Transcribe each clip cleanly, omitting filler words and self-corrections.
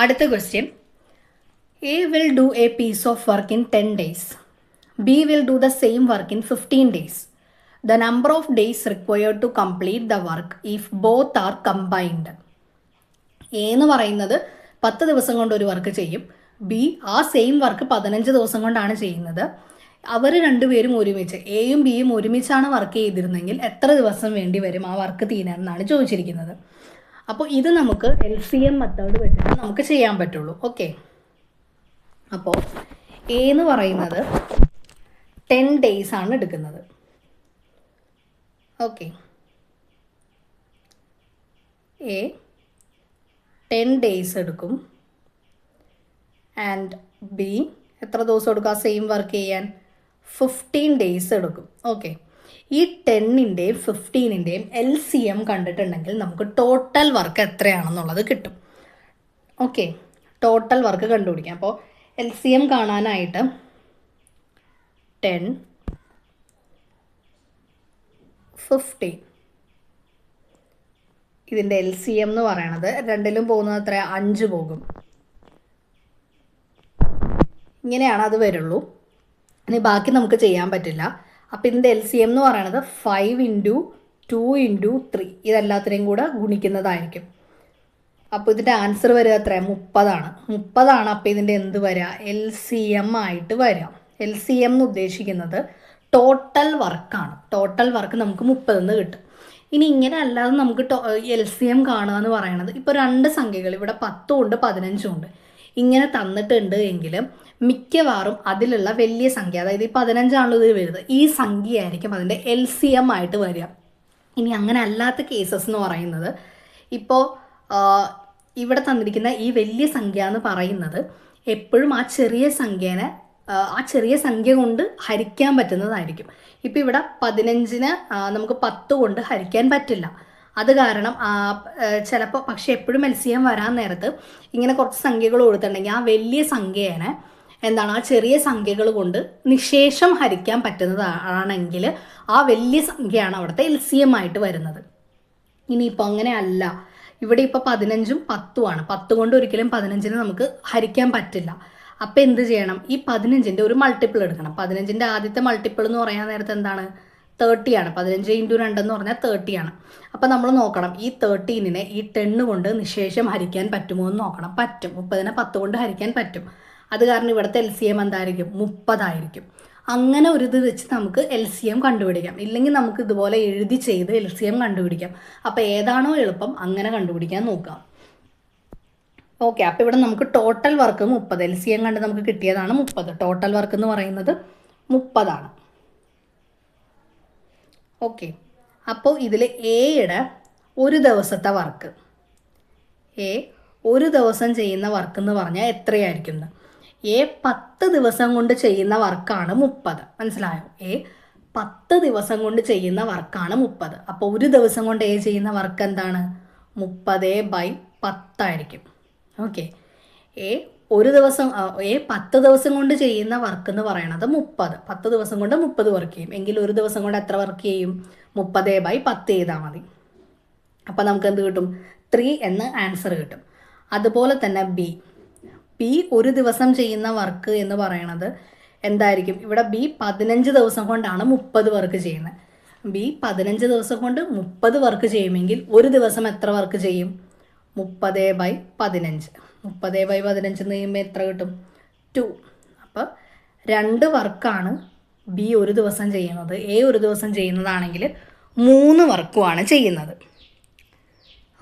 അടുത്ത question, A will do a piece of work in 10 days. B will do the same work in 15 days. The number of days required to complete the work if both are combined. A എന്ന് പറയുന്നത് 10 ദിവസം കൊണ്ട് ഒരു work ചെയ്യും. B ആ same work 15 ദിവസം കൊണ്ടാണ് ചെയ്യുന്നത്. അവർ രണ്ടുപേരും ഒരുമിച്ച്, എയും ബിയും ഒരുമിച്ചാണ് വർക്ക് ചെയ്തിരുന്നെങ്കിൽ എത്ര ദിവസം വേണ്ടി വരും ആ വർക്ക് തീരാൻ എന്നാണ് ചോദിച്ചിരിക്കുന്നത്. അപ്പോൾ ഇത് നമുക്ക് LCM മെത്തേഡ് വെച്ചിട്ട് നമുക്ക് ചെയ്യാൻ പറ്റുള്ളൂ. ഓക്കെ, അപ്പോൾ എ എന്ന് പറയുന്നത് 10 ഡേയ്സ് ആണ് എടുക്കുന്നത്. ഓക്കെ, എ 10 ഡേയ്സ് എടുക്കും. ആൻഡ് ബി എത്ര ദിവസം എടുക്കും ആ സെയിം വർക്ക് ചെയ്യാൻ? 15 ഡേയ്സ് എടുക്കും. ഓക്കെ, ഈ 10ൻ്റെയും 15ൻ്റെയും LCM കണ്ടിട്ടുണ്ടെങ്കിൽ നമുക്ക് ടോട്ടൽ വർക്ക് എത്രയാണെന്നുള്ളത് കിട്ടും. ഓക്കെ, ടോട്ടൽ വർക്ക് കണ്ടുപിടിക്കാം. അപ്പോൾ LCM കാണാനായിട്ട് 10, 15 ഇതിൻ്റെ LCM എന്ന് പറയണത് രണ്ടിലും പോകുന്നത് എത്ര? 5 പോകും. ഇങ്ങനെയാണ് അത് വരുള്ളൂ. ഇനി ബാക്കി നമുക്ക് ചെയ്യാൻ പറ്റില്ല. അപ്പോൾ ഇതിൻ്റെ LCM എന്ന് പറയുന്നത് 5 × 2 × 3 ഇതെല്ലാത്തിനെയും കൂടെ ഗുണിക്കുന്നതായിരിക്കും. അപ്പോൾ ഇതിൻ്റെ ആൻസർ വരിക എത്ര? 30 30. അപ്പോൾ ഇതിൻ്റെ എന്ത് വരിക? LCM ആയിട്ട് വരിക. LCM എന്ന് ഉദ്ദേശിക്കുന്നത് ടോട്ടൽ വർക്കാണ്. ടോട്ടൽ വർക്ക് നമുക്ക് 30 എന്ന് കിട്ടും. ഇനി ഇങ്ങനെ അല്ലാതെ നമുക്ക് LCM കാണുക എന്ന് പറയുന്നത്, ഇപ്പോൾ 2 സംഖ്യകൾ ഇവിടെ 10 ഉണ്ട് 15 ഉണ്ട് ഇങ്ങനെ തന്നിട്ടുണ്ട് എങ്കിൽ മിക്കവാറും അതിലുള്ള വലിയ സംഖ്യ, അതായത് ഈ 15 ആണല്ലോ ഇതിൽ വരുന്നത്, ഈ സംഖ്യയായിരിക്കും അതിൻ്റെ LCM ആയിട്ട് വരിക. ഇനി അങ്ങനെ അല്ലാത്ത കേസസ് എന്ന് പറയുന്നത്, ഇപ്പോൾ ഇവിടെ തന്നിരിക്കുന്ന ഈ വലിയ സംഖ്യ എന്ന് പറയുന്നത് എപ്പോഴും ആ ചെറിയ സംഖ്യ കൊണ്ട് ഹരിക്കാൻ പറ്റുന്നതായിരിക്കും. ഇപ്പോൾ ഇവിടെ 15നെ നമുക്ക് 10 കൊണ്ട് ഹരിക്കാൻ പറ്റില്ല. അത് കാരണം ചിലപ്പോൾ, പക്ഷെ എപ്പോഴും LCM വരാൻ നേരത്ത് ഇങ്ങനെ കുറച്ച് സംഖ്യകൾ കൊടുത്തിട്ടുണ്ടെങ്കിൽ ആ വലിയ സംഖ്യേനെ ആ ചെറിയ സംഖ്യകൾ കൊണ്ട് നിശേഷം ഹരിക്കാൻ പറ്റുന്നതാണെങ്കിൽ ആ വലിയ സംഖ്യയാണ് അവിടുത്തെ LCM ആയിട്ട് വരുന്നത്. ഇനിയിപ്പോൾ അങ്ങനെ അല്ല, ഇവിടെ ഇപ്പോൾ 15ഉം 10ഉം ആണ്. 10 കൊണ്ട് ഒരിക്കലും 15നെ നമുക്ക് ഹരിക്കാൻ പറ്റില്ല. അപ്പോൾ എന്ത് ചെയ്യണം? ഈ 15ൻ്റെ ഒരു മൾട്ടിപ്പിൾ എടുക്കണം. 15ൻ്റെ ആദ്യത്തെ മൾട്ടിപ്പിൾ എന്ന് പറയാൻ നേരത്തെ എന്താണ്? 30 ആണ്. 15 × 2 എന്ന് പറഞ്ഞാൽ 30 ആണ്. അപ്പോൾ നമ്മൾ നോക്കണം ഈ 13നെ ഈ 10 കൊണ്ട് നിശേഷം ഹരിക്കാൻ പറ്റുമോ എന്ന് നോക്കണം. പറ്റും. 30നെ 10 കൊണ്ട് ഹരിക്കാൻ പറ്റും. അത് കാരണം ഇവിടുത്തെ LCM എന്തായിരിക്കും? 30 ആയിരിക്കും. അങ്ങനെ ഒരു ഇത് വെച്ച് നമുക്ക് LCM കണ്ടുപിടിക്കാം. ഇല്ലെങ്കിൽ നമുക്ക് ഇതുപോലെ എഴുതി ചെയ്ത് LCM കണ്ടുപിടിക്കാം. അപ്പോൾ ഏതാണോ എളുപ്പം അങ്ങനെ കണ്ടുപിടിക്കാൻ നോക്കാം. ഓക്കെ, അപ്പോൾ ഇവിടെ നമുക്ക് ടോട്ടൽ വർക്ക് 30, LCM കണ്ട് നമുക്ക് കിട്ടിയതാണ് 30. ടോട്ടൽ വർക്ക് എന്ന് പറയുന്നത് 30 ആണ്. ഓക്കെ, അപ്പോൾ ഇതിൽ എയുടെ ഒരു ദിവസത്തെ വർക്ക്, ഒരു ദിവസം ചെയ്യുന്ന വർക്ക് എന്ന് പറഞ്ഞാൽ എത്രയായിരിക്കും? 10 ദിവസം കൊണ്ട് ചെയ്യുന്ന വർക്കാണ് 30. മനസ്സിലായോ? 10 ദിവസം കൊണ്ട് ചെയ്യുന്ന വർക്കാണ് 30. അപ്പോൾ ഒരു ദിവസം കൊണ്ട് ചെയ്യുന്ന വർക്ക് എന്താണ്? 30/10 ആയിരിക്കും. ഓക്കെ, ഒരു ദിവസം 10 ദിവസം കൊണ്ട് ചെയ്യുന്ന വർക്ക് എന്ന് പറയണത് 30. 10 ദിവസം കൊണ്ട് 30 വർക്ക് ചെയ്യും. എങ്കിൽ ഒരു ദിവസം കൊണ്ട് എത്ര വർക്ക് ചെയ്യും? 30/10 ചെയ്താൽ മതി. അപ്പോൾ നമുക്ക് എന്ത് കിട്ടും? 3 എന്ന് ആൻസർ കിട്ടും. അതുപോലെ തന്നെ ബി ഒരു ദിവസം ചെയ്യുന്ന വർക്ക് എന്ന് പറയണത് എന്തായിരിക്കും? ഇവിടെ ബി 15 ദിവസം കൊണ്ടാണ് 30 വർക്ക് ചെയ്യുന്നത്. ബി 15 ദിവസം കൊണ്ട് 30 വർക്ക് ചെയ്യുമെങ്കിൽ ഒരു ദിവസം എത്ര വർക്ക് ചെയ്യും? 30/15. 30/15 എന്ന് ചെയ്യുമ്പോൾ എത്ര കിട്ടും? 2. അപ്പോൾ 2 വർക്കാണ് ബി ഒരു ദിവസം ചെയ്യുന്നത്. ഒരു ദിവസം ചെയ്യുന്നതാണെങ്കിൽ 3 വർക്കുമാണ് ചെയ്യുന്നത്.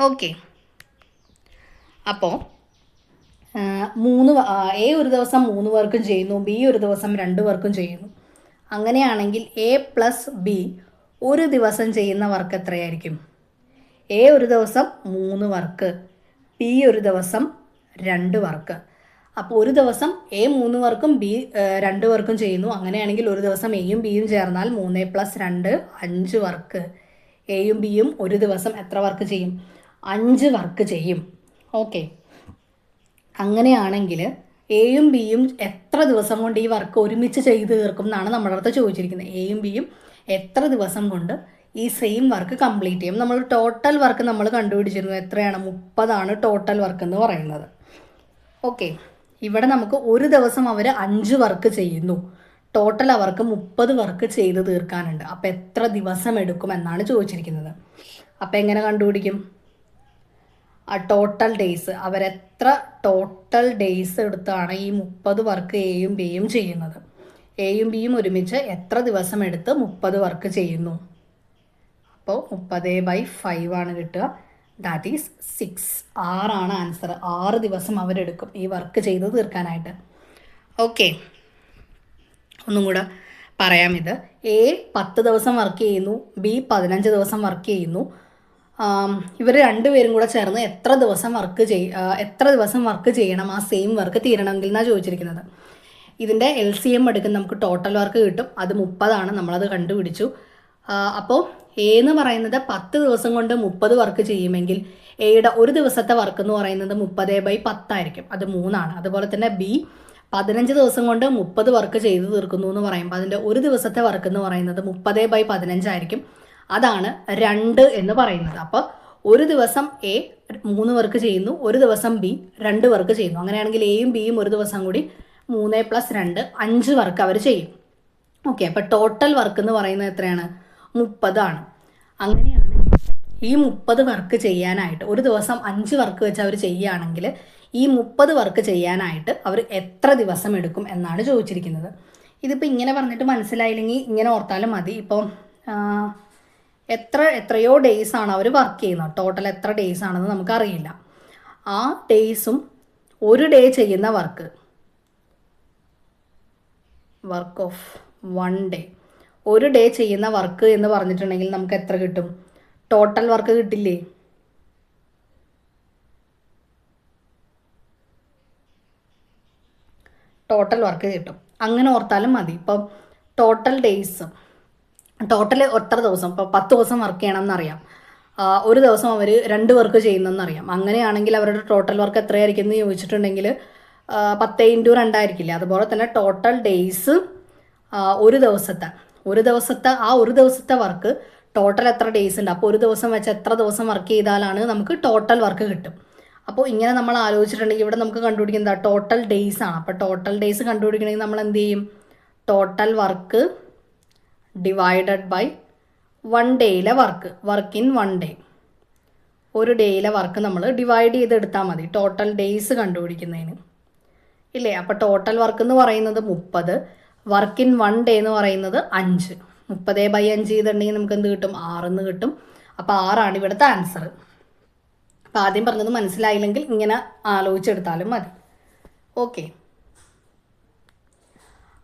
ഓക്കെ, അപ്പോൾ ഒരു ദിവസം 3 വർക്കും ചെയ്യുന്നു, ബി ഒരു ദിവസം 2 വർക്കും ചെയ്യുന്നു. അങ്ങനെയാണെങ്കിൽ A+B ഒരു ദിവസം ചെയ്യുന്ന വർക്ക് എത്രയായിരിക്കും? ഒരു ദിവസം 3 വർക്ക്, ബി ഒരു ദിവസം 2 വർക്ക്. അപ്പോൾ ഒരു ദിവസം 3 വർക്കും ബി 2 വർക്കും ചെയ്യുന്നു. അങ്ങനെയാണെങ്കിൽ ഒരു ദിവസം എയും ബിയും ചേർന്നാൽ 3 + 2 5 വർക്ക്. എയും ബിയും ഒരു ദിവസം എത്ര വർക്ക് ചെയ്യും? 5 വർക്ക് ചെയ്യും. ഓക്കെ, അങ്ങനെയാണെങ്കിൽ എയും ബിയും എത്ര ദിവസം കൊണ്ട് ഈ വർക്ക് ഒരുമിച്ച് ചെയ്ത് തീർക്കും എന്നാണ് നമ്മുടെ അടുത്ത് ചോദിച്ചിരിക്കുന്നത്. എയും ബിയും എത്ര ദിവസം കൊണ്ട് ഈ സെയിം വർക്ക് കംപ്ലീറ്റ് ചെയ്യും? നമ്മൾ ടോട്ടൽ വർക്ക് നമ്മൾ കണ്ടുപിടിച്ചിരുന്നു. എത്രയാണ്? 30 ടോട്ടൽ വർക്ക് എന്ന് പറയുന്നത്. ഓക്കെ, ഇവിടെ നമുക്ക് ഒരു ദിവസം അവർ 5 വർക്ക് ചെയ്യുന്നു, ടോട്ടൽ അവർക്ക് 30 വർക്ക് ചെയ്ത് തീർക്കാനുണ്ട്. അപ്പം എത്ര ദിവസം എടുക്കും എന്നാണ് ചോദിച്ചിരിക്കുന്നത്. അപ്പം എങ്ങനെ കണ്ടുപിടിക്കും? ആ ടോട്ടൽ ഡേയ്സ്, അവരെത്ര ടോട്ടൽ ഡേയ്സ് എടുത്താണ് ഈ 30 വർക്ക് എയും ബിയും ചെയ്യുന്നത്. എയും ബിയും ഒരുമിച്ച് എത്ര ദിവസം എടുത്ത് 30 വർക്ക് ചെയ്യുന്നു. അപ്പോൾ 30/5 ആണ് കിട്ടുക. That is 6. 6 ആൻസർ. 6 ദിവസം അവരെടുക്കും ഈ വർക്ക് ചെയ്ത് തീർക്കാനായിട്ട്. ഓക്കെ, ഒന്നും കൂടെ പറയാം. ഇത് എ 10 ദിവസം വർക്ക് ചെയ്യുന്നു, ബി 15 ദിവസം വർക്ക് ചെയ്യുന്നു. ഇവർ രണ്ടുപേരും കൂടെ ചേർന്ന് എത്ര ദിവസം വർക്ക് ചെയ്യണം ആ സെയിം വർക്ക് തീരണമെങ്കിൽ എന്നാണ് ചോദിച്ചിരിക്കുന്നത്. ഇതിൻ്റെ LCM എടുക്കുന്ന നമുക്ക് ടോട്ടൽ വർക്ക് കിട്ടും. അത് 30 നമ്മളത് കണ്ടുപിടിച്ചു. അപ്പോൾ എ എന്ന് പറയുന്നത് 10 ദിവസം കൊണ്ട് 30 വർക്ക് ചെയ്യുമെങ്കിൽ എയുടെ ഒരു ദിവസത്തെ വർക്ക് എന്ന് പറയുന്നത് 30/10 ആയിരിക്കും. അത് 3. അതുപോലെ തന്നെ ബി 15 ദിവസം കൊണ്ട് 30 വർക്ക് ചെയ്ത് തീർക്കുന്നു എന്ന് പറയുമ്പോൾ അതിൻ്റെ ഒരു ദിവസത്തെ വർക്ക് എന്ന് പറയുന്നത് 30/15 ആയിരിക്കും. അതാണ് 2 എന്ന് പറയുന്നത്. അപ്പോൾ ഒരു ദിവസം എ 3 വർക്ക് ചെയ്യുന്നു, ഒരു ദിവസം ബി 2 വർക്ക് ചെയ്യുന്നു. അങ്ങനെയാണെങ്കിൽ എയും ബിയും ഒരു ദിവസം കൂടി 3 + 2 5 വർക്ക് അവർ ചെയ്യും. ഓക്കെ, അപ്പോൾ ടോട്ടൽ വർക്ക് എന്ന് പറയുന്നത് എത്രയാണ്? 30. അങ്ങനെയാണ് ഈ 30 വർക്ക് ചെയ്യാനായിട്ട് ഒരു ദിവസം 5 വർക്ക് വെച്ച് അവർ ചെയ്യുകയാണെങ്കിൽ ഈ 30 വർക്ക് ചെയ്യാനായിട്ട് അവർ എത്ര ദിവസം എടുക്കും എന്നാണ് ചോദിച്ചിരിക്കുന്നത്. ഇതിപ്പോൾ ഇങ്ങനെ പറഞ്ഞിട്ട് മനസ്സിലായില്ലെങ്കിൽ ഇങ്ങനെ ഓർത്താലും മതി. ഇപ്പോൾ എത്രയോ ഡേയ്സ് ആണ് അവർ വർക്ക് ചെയ്യുന്നത്, ടോട്ടൽ എത്ര ഡേയ്സ് ആണെന്ന് നമുക്കറിയില്ല. ആ ഡേയ്സും ഒരു ഡേ ചെയ്യുന്ന വർക്ക് ഓഫ് 1 ഡേ, ഒരു ഡേ ചെയ്യുന്ന വർക്ക് എന്ന് പറഞ്ഞിട്ടുണ്ടെങ്കിൽ നമുക്ക് എത്ര കിട്ടും? ടോട്ടൽ വർക്ക് കിട്ടില്ലേ? ടോട്ടൽ വർക്ക് കിട്ടും. അങ്ങനെ ഓർത്താലും മതി. ഇപ്പം ടോട്ടൽ ഡേയ്സ്, ടോട്ടൽ എത്ര ദിവസം, ഇപ്പോൾ 10 ദിവസം വർക്ക് ചെയ്യണം എന്നറിയാം, ഒരു ദിവസം അവർ 2 വർക്ക് ചെയ്യുന്നതെന്നറിയാം. അങ്ങനെയാണെങ്കിൽ അവരുടെ ടോട്ടൽ വർക്ക് എത്രയായിരിക്കും എന്ന് ചോദിച്ചിട്ടുണ്ടെങ്കിൽ 10 × 2 ആയിരിക്കില്ലേ. അതുപോലെ തന്നെ ടോട്ടൽ ഡേയ്സ് ഒരു ദിവസത്തെ വർക്ക് ടോട്ടൽ എത്ര ഡേയ്സ് ഉണ്ട്, അപ്പോൾ ഒരു ദിവസം വെച്ച് എത്ര ദിവസം വർക്ക് ചെയ്താലാണ് നമുക്ക് ടോട്ടൽ വർക്ക് കിട്ടും. അപ്പോൾ ഇങ്ങനെ നമ്മൾ ആലോചിച്ചിട്ടുണ്ടെങ്കിൽ ഇവിടെ നമുക്ക് കണ്ടുപിടിക്കുന്നത് ടോട്ടൽ ഡേയ്സ് ആണ്. അപ്പോൾ ടോട്ടൽ ഡേയ്സ് കണ്ടുപിടിക്കണമെങ്കിൽ നമ്മൾ എന്ത് ചെയ്യും? ടോട്ടൽ വർക്ക് ഡിവൈഡഡ് ബൈ 1 ഡേയിലെ വർക്ക് ഇൻ 1 ഡേ, ഒരു ഡേയിലെ വർക്ക് നമ്മൾ ഡിവൈഡ് ചെയ്തെടുത്താൽ മതി ടോട്ടൽ ഡേയ്സ് കണ്ടുപിടിക്കുന്നതിന്, ഇല്ലേ? അപ്പോൾ ടോട്ടൽ വർക്ക് എന്ന് പറയുന്നത് 30, വർക്ക് ഇൻ 1 ഡേ എന്ന് പറയുന്നത് 5. 30/5 ചെയ്തിട്ടുണ്ടെങ്കിൽ നമുക്ക് എന്ത് കിട്ടും? 6 എന്ന് കിട്ടും. അപ്പോൾ 6 ഇവിടുത്തെ ആൻസർ. അപ്പോൾ ആദ്യം പറഞ്ഞത് മനസ്സിലായില്ലെങ്കിൽ ഇങ്ങനെ ആലോചിച്ചെടുത്താലും മതി. ഓക്കെ,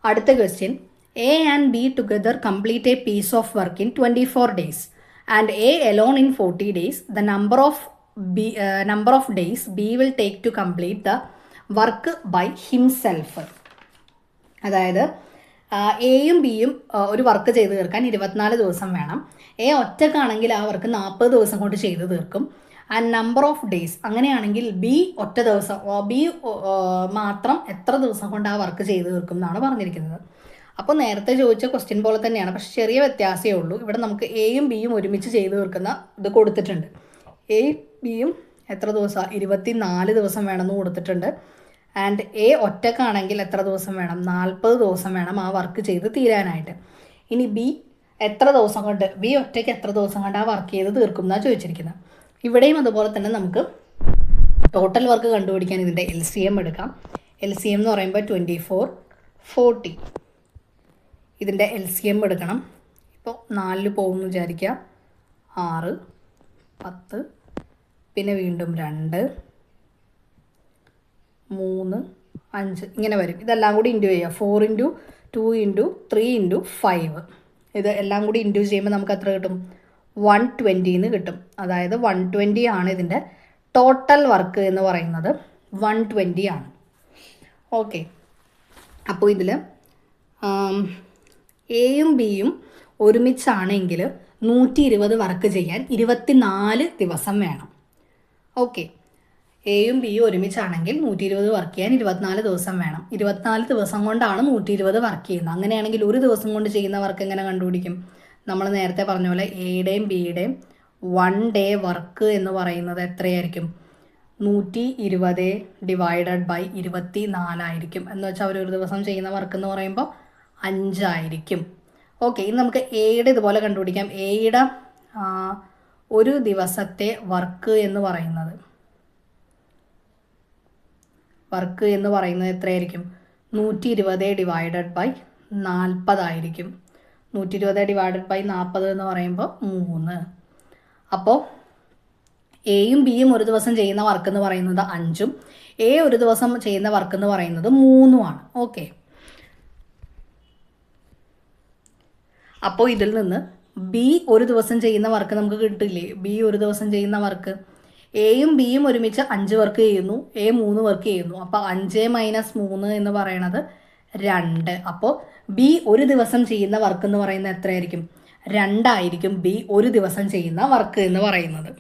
അടുത്ത question. A and B together complete a piece of work in 24 days and A alone in 40 days. The number of days B will take to complete the work by himself. അതായത് എയും ബിയും ഒരു work ചെയ്ത് തീർക്കാൻ 24 ദിവസം വേണം. A ഒറ്റക്കാണെങ്കിൽ ആ work 40 ദിവസം കൊണ്ട് ചെയ്ത് തീർക്കും. ആൻഡ് നമ്പർ ഓഫ് ഡേയ്സ്, അങ്ങനെയാണെങ്കിൽ ബി ഒറ്റ ദിവസം, ബി മാത്രം എത്ര ദിവസം കൊണ്ട് ആ വർക്ക് ചെയ്ത് തീർക്കും എന്നാണ് പറഞ്ഞിരിക്കുന്നത്. അപ്പോൾ നേരത്തെ ചോദിച്ച ക്വസ്റ്റ്യൻ പോലെ തന്നെയാണ്, പക്ഷെ ചെറിയ വ്യത്യാസമേ ഉള്ളൂ. ഇവിടെ നമുക്ക് എയും ബിയും ഒരുമിച്ച് ചെയ്ത് തീർക്കുന്ന ഇത് കൊടുത്തിട്ടുണ്ട്. എയും ബിയും എത്ര ദിവസം? 24 ദിവസം വേണമെന്ന് കൊടുത്തിട്ടുണ്ട്. ആൻഡ് എ ഒറ്റക്കാണെങ്കിൽ എത്ര ദിവസം വേണം? 40 ദിവസം വേണം ആ വർക്ക് ചെയ്ത് തീരാനായിട്ട്. ഇനി ബി ഒറ്റയ്ക്ക് എത്ര ദിവസം കൊണ്ട് ആ വർക്ക് ചെയ്ത് തീർക്കും എന്നാണ് ചോദിച്ചിരിക്കുന്നത്. ഇവിടെയും അതുപോലെ തന്നെ നമുക്ക് ടോട്ടൽ വർക്ക് കണ്ടുപിടിക്കാൻ ഇതിൻ്റെ LCM എടുക്കാം. LCM എന്ന് പറയുമ്പോൾ 24, 40. ഇതിൻ്റെ LCM എടുക്കണം. ഇപ്പോൾ 4 പോകുമെന്ന് വിചാരിക്കുക. 6, 10, പിന്നെ വീണ്ടും 2, 3, 5 ഇങ്ങനെ വരും. ഇതെല്ലാം കൂടി ഇൻറ്റു ചെയ്യുക. 4 × 2 × 3 × 5. ഇത് എല്ലാം കൂടി ഇൻറ്റു ചെയ്യുമ്പോൾ നമുക്ക് എത്ര കിട്ടും? 120 എന്ന് കിട്ടും. അതായത് 120 ആണ് ഇതിൻ്റെ ടോട്ടൽ വർക്ക് എന്ന് പറയുന്നത്. 120 ആണ്. ഓക്കെ, അപ്പോൾ ഇതിൽ എയും ബിയും ഒരുമിച്ചാണെങ്കിൽ 120 വർക്ക് ചെയ്യാൻ 24 ദിവസം വേണം. ഓക്കെ, എയും ബിയും ഒരുമിച്ചാണെങ്കിൽ 120 വർക്ക് ചെയ്യാൻ 24 ദിവസം വേണം. 24 ദിവസം കൊണ്ടാണ് 120 വർക്ക് ചെയ്യുന്നത്. അങ്ങനെയാണെങ്കിൽ ഒരു ദിവസം കൊണ്ട് ചെയ്യുന്ന വർക്ക് എങ്ങനെ കണ്ടുപിടിക്കും? നമ്മൾ നേരത്തെ പറഞ്ഞ പോലെ എയുടെയും ബിയുടെയും 1 ഡേ വർക്ക് എന്ന് പറയുന്നത് എത്രയായിരിക്കും? 120 ഡിവൈഡഡ് ബൈ 24 ആയിരിക്കും. എന്ന് വെച്ചാൽ അവർ ഒരു ദിവസം ചെയ്യുന്ന വർക്ക് എന്ന് പറയുമ്പോൾ 5 ആയിരിക്കും. ഓക്കെ, ഇനി നമുക്ക് എയുടെ ഇതുപോലെ കണ്ടുപിടിക്കാം. എയുടെ ഒരു ദിവസത്തെ വർക്ക് എന്ന് പറയുന്നത് എത്രയായിരിക്കും? 120 ഡിവൈഡഡ് ബൈ 40 ആയിരിക്കും. 120 ഡിവൈഡഡ് ബൈ 40 എന്ന് പറയുമ്പോൾ 3. അപ്പോൾ എയും ബിയും ഒരു ദിവസം ചെയ്യുന്ന വർക്ക് എന്ന് പറയുന്നത് 5ഉം എ ഒരു ദിവസം ചെയ്യുന്ന വർക്ക് എന്ന് പറയുന്നത് 3ഉമാണ്. ഓക്കെ, അപ്പോൾ ഇതിൽ നിന്ന് ബി ഒരു ദിവസം ചെയ്യുന്ന വർക്ക് നമുക്ക് കിട്ടില്ലേ? ബി ഒരു ദിവസം ചെയ്യുന്ന വർക്ക്, എയും ബിയും ഒരുമിച്ച് 5 വർക്ക് ചെയ്യുന്നു, എ 3 വർക്ക് ചെയ്യുന്നു. അപ്പോൾ 5 - 3 എന്ന് പറയണത് 2. അപ്പോൾ ബി ഒരു ദിവസം ചെയ്യുന്ന വർക്ക് എന്ന് പറയുന്നത് എത്രയായിരിക്കും? 2 ആയിരിക്കും ബി ഒരു ദിവസം ചെയ്യുന്ന വർക്ക് എന്ന് പറയുന്നത്.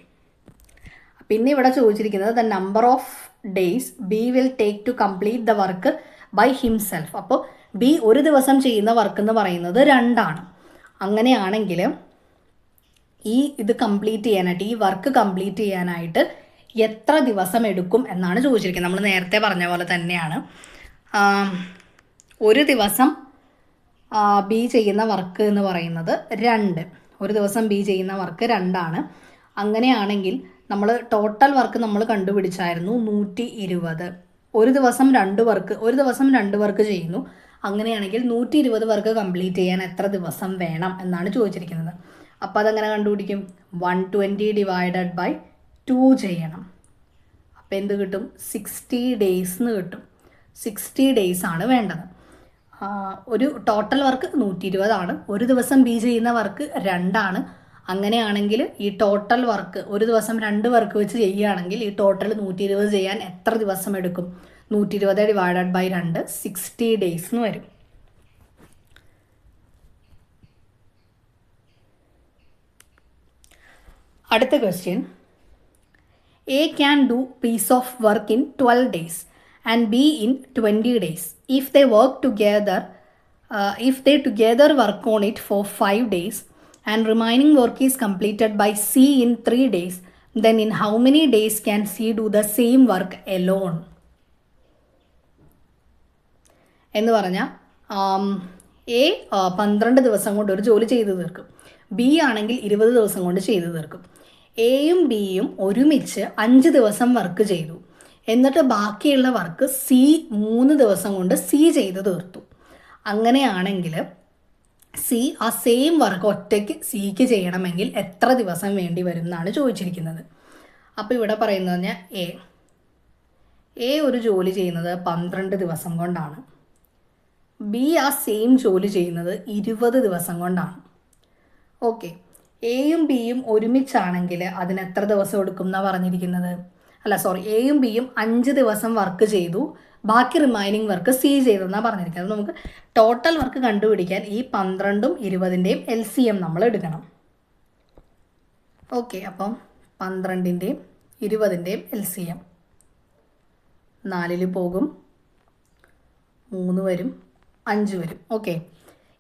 പിന്നെ ഇവിടെ ചോദിച്ചിരിക്കുന്നത് the number of days B will take to complete the work by himself. അപ്പോൾ ബി ഒരു ദിവസം ചെയ്യുന്ന വർക്ക് എന്ന് പറയുന്നത് 2 ആണ്. അങ്ങനെയാണെങ്കിൽ ഇത് കംപ്ലീറ്റ് ചെയ്യാനായിട്ട്, ഈ വർക്ക് കംപ്ലീറ്റ് ചെയ്യാനായിട്ട് എത്ര ദിവസം എടുക്കും എന്നാണ് ചോദിച്ചിരിക്കുന്നത്. നമ്മൾ നേരത്തെ പറഞ്ഞ പോലെ തന്നെയാണ്. ഒരു ദിവസം ബി ചെയ്യുന്ന വർക്ക് എന്ന് പറയുന്നത് 2. ഒരു ദിവസം ബി ചെയ്യുന്ന വർക്ക് 2 ആണ്. അങ്ങനെയാണെങ്കിൽ നമ്മൾ ടോട്ടൽ വർക്ക് നമ്മൾ കണ്ടുപിടിച്ചായിരുന്നു 120. ഒരു ദിവസം 2 വർക്ക് ചെയ്യുന്നു. അങ്ങനെയാണെങ്കിൽ 120 വർക്ക് കംപ്ലീറ്റ് ചെയ്യാൻ എത്ര ദിവസം വേണം എന്നാണ് ചോദിച്ചിരിക്കുന്നത്. അപ്പോൾ അതെങ്ങനെ കണ്ടുപിടിക്കും? 120 ഡിവൈഡഡ് ബൈ 2 ചെയ്യണം. അപ്പോൾ എന്ത് കിട്ടും? 60 ഡേയ്സ് എന്ന് കിട്ടും. 60 ഡേയ്സ് ആണ് വേണ്ടത്. ഒരു ടോട്ടൽ വർക്ക് 120 ആണ്. ഒരു ദിവസം ബി ചെയ്യുന്ന വർക്ക് 2 ആണ്. അങ്ങനെയാണെങ്കിൽ ഈ ടോട്ടൽ വർക്ക് ഒരു ദിവസം 2 വർക്ക് വെച്ച് ചെയ്യുകയാണെങ്കിൽ ഈ ടോട്ടൽ 120 ചെയ്യാൻ എത്ര ദിവസം എടുക്കും? 120 ഡിവൈഡഡ് ബൈ 2 60 ഡേയ്സ് എന്ന് വരും. അടുത്ത question, A can do piece of work in 12 days and B in 20 days. If they together work on it for 5 days and remaining work is completed by C in 3 days, then in how many days can C do the same work alone? എന്ന് പറഞ്ഞാൽ A 12 ദിവസം കൊണ്ട് ഒരു ജോലി ചെയ്തു തീർക്കും. B ആണെങ്കിൽ 20 ദിവസം കൊണ്ട് ചെയ്തു തീർക്കും. എയും ബിയും ഒരുമിച്ച് 5 ദിവസം വർക്ക് ചെയ്തു. എന്നിട്ട് ബാക്കിയുള്ള വർക്ക് സി 3 ദിവസം കൊണ്ട് സി ചെയ്ത് തീർത്തു. അങ്ങനെയാണെങ്കിൽ സി ആ സെയിം വർക്ക് ഒറ്റയ്ക്ക് സിക്ക് ചെയ്യണമെങ്കിൽ എത്ര ദിവസം വേണ്ടി വരും എന്നാണ് ചോദിച്ചിരിക്കുന്നത്. അപ്പോൾ ഇവിടെ പറയുന്നത് പറഞ്ഞാൽ എ ഒരു ജോലി ചെയ്യുന്നത് 12 ദിവസം കൊണ്ടാണ്. ബി ആ സെയിം ജോലി ചെയ്യുന്നത് 20 ദിവസം കൊണ്ടാണ്. ഓക്കെ, എയും ബിയും ഒരുമിച്ചാണെങ്കിൽ അതിന് എത്ര ദിവസം എടുക്കും എന്നാണ് പറഞ്ഞിരിക്കുന്നത്? എയും ബിയും 5 ദിവസം വർക്ക് ചെയ്തു, ബാക്കി റിമൈനിങ് വർക്ക് സി ചെയ്തെന്നാണ് പറഞ്ഞിരിക്കുന്നത്. നമുക്ക് ടോട്ടൽ വർക്ക് കണ്ടുപിടിക്കാൻ ഈ 12ഉം 20ൻ്റെയും LCM നമ്മൾ എടുക്കണം. ഓക്കെ, അപ്പം 12ൻ്റെയും 20ൻ്റെയും LCM 4 പോകും, 3 വരും, 5 വരും. ഓക്കെ,